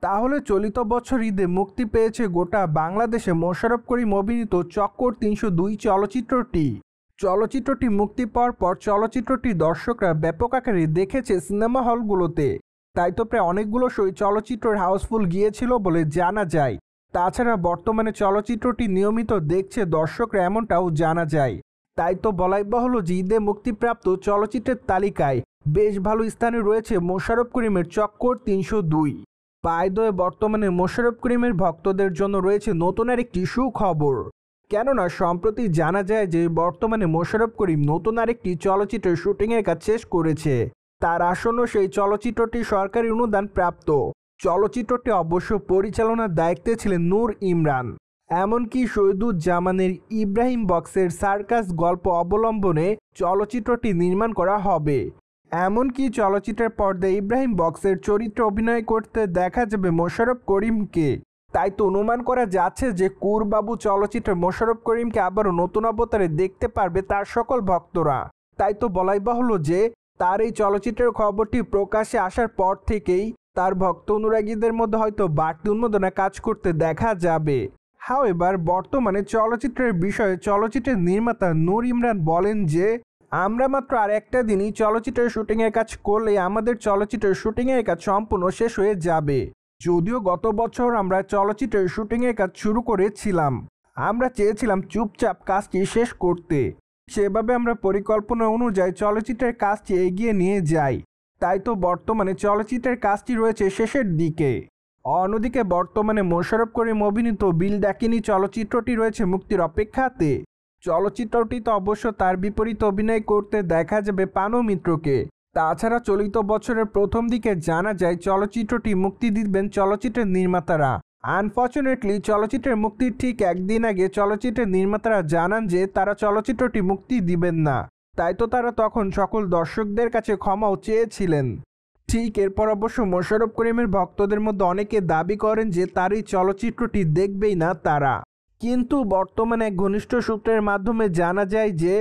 তাহলে চলিত বছর ঈদে মুক্তি পেয়েছে গোটা বাংলাদেশে মোশাররফ করিম অভিনীত চক্কর ৩০২ চলচ্চিত্রটি। চলচ্চিত্রটি মুক্তি পাওয়ার পর চলচ্চিত্রটি দর্শকরা ব্যাপক আকারে দেখেছে সিনেমা হলগুলোতে। তাই তো প্রায় অনেকগুলো শোই চলচ্চিত্রের হাউসফুল গিয়েছিল বলে জানা যায়। তাছাড়া বর্তমানে চলচ্চিত্রটি নিয়মিত দেখছে দর্শকরা, এমনটাও জানা যায়। তাই তো বলাই বাহুল্য যে ঈদে মুক্তিপ্রাপ্ত চলচ্চিত্রের তালিকায় বেশ ভালো স্থানে রয়েছে মোশাররফ করিমের চক্কর ৩০২। বাই দ্য ওয়ে, বর্তমানে মোশাররফ করিমের ভক্তদের জন্য রয়েছে নতুন আরেকটি সুখবর। কেননা সম্প্রতি জানা যায় যে বর্তমানে মোশাররফ করিম নতুন আরেকটি চলচ্চিত্রের শুটিংয়ের কাজ শেষ করেছে। তার আসন্ন সেই চলচ্চিত্রটি সরকারি অনুদান প্রাপ্ত। চলচ্চিত্রটি অবশ্য পরিচালনার দায়িত্বে ছিলেন নূর ইমরান। এমনকি শহীদুজ্জামানের ইব্রাহিম বক্সের সার্কাস গল্প অবলম্বনে চলচ্চিত্রটি নির্মাণ করা হবে। এমনকি চলচ্চিত্রের পর্দায় ইব্রাহিম বক্সের চরিত্রে অভিনয় করতে দেখা যাবে মোশাররফ করিমকে। তাই তো অনুমান করা যাচ্ছে যে কুরবাবু চলচ্চিত্রে মোশাররফ করিমকে আবারও নতুন অবতারে দেখতে পারবে তার সকল ভক্তরা। তাই তো বলাই বাহুল্য যে তার এই চলচ্চিত্রের খবরটি প্রকাশ্যে আসার পর থেকেই তার ভক্ত অনুরাগীদের মধ্যে হয়তো বাড়তি উন্মাদনা কাজ করতে দেখা যাবে। হাওয়েভার, বর্তমানে চলচ্চিত্রের বিষয়ে চলচ্চিত্রের নির্মাতা নূর ইমরান বলেন যে আমরা মাত্র আর একটা দিনই চলচ্চিত্রের শুটিংয়ের কাজ করলে আমাদের চলচ্চিত্রের শুটিংয়ের কাজ সম্পূর্ণ শেষ হয়ে যাবে। যদিও গত বছর আমরা চলচ্চিত্রের শুটিংয়ের কাজ শুরু করেছিলাম, আমরা চেয়েছিলাম চুপচাপ কাজটি শেষ করতে। সেভাবে আমরা পরিকল্পনা অনুযায়ী চলচ্চিত্রের কাজটি এগিয়ে নিয়ে যাই। তাই তো বর্তমানে চলচ্চিত্রের কাজটি রয়েছে শেষের দিকে। অন্যদিকে বর্তমানে মোশাররফ করিম অভিনীত বিল ডাকিনী চলচ্চিত্রটি রয়েছে মুক্তির অপেক্ষাতে। চলচ্চিত্রটিতে অবশ্য তার বিপরীতে অভিনয় করতে দেখা যাবে পানু মিত্রকে। তাছাড়া চলিত বছরের প্রথম দিকে জানা যায় চলচ্চিত্রটি মুক্তি দিবেন চলচ্চিত্রের নির্মাতারা। আনফর্চুনেটলি চলচ্চিত্রের মুক্তির ঠিক একদিন আগে চলচ্চিত্রের নির্মাতারা জানান যে তারা চলচ্চিত্রটি মুক্তি দিবেন না। তাই তো তারা তখন সকল দর্শকদের কাছে ক্ষমাও চেয়েছিলেন। ঠিক এরপর অবশ্য মোশাররফ করিমের ভক্তদের মধ্যে অনেকে দাবি করেন যে তার এই চলচ্চিত্রটি দেখবেই না তারা। কিন্তু বর্তমানে এক ঘনিষ্ঠ সূত্রের মাধ্যমে জানা যায় যে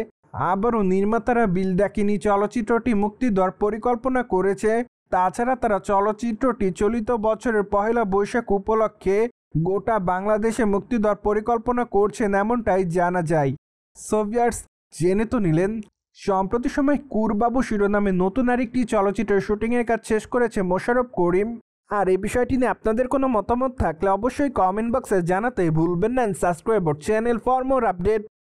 আবারও নির্মাতারা বিল ডাকিনী চলচ্চিত্রটি মুক্তি দেওয়ার পরিকল্পনা করেছে। তাছাড়া তারা চলচ্চিত্রটি চলিত বছরের পহেলা বৈশাখ উপলক্ষে গোটা বাংলাদেশে মুক্তি দেওয়ার পরিকল্পনা করছেন, এমনটাই জানা যায়। সোভিয়ার্স, জেনে তো নিলেন সম্প্রতি সময় কুরবাবু শিরোনামে নতুন আরেকটি চলচ্চিত্রের শুটিংয়ের কাজ শেষ করেছে মোশাররফ করিম। আর এই বিষয়টি নিয়ে আপনাদের কোনো মতামত থাকলে অবশ্যই কমেন্ট বক্সে জানাতে ভুলবেন না। Subscribe our channel for more update.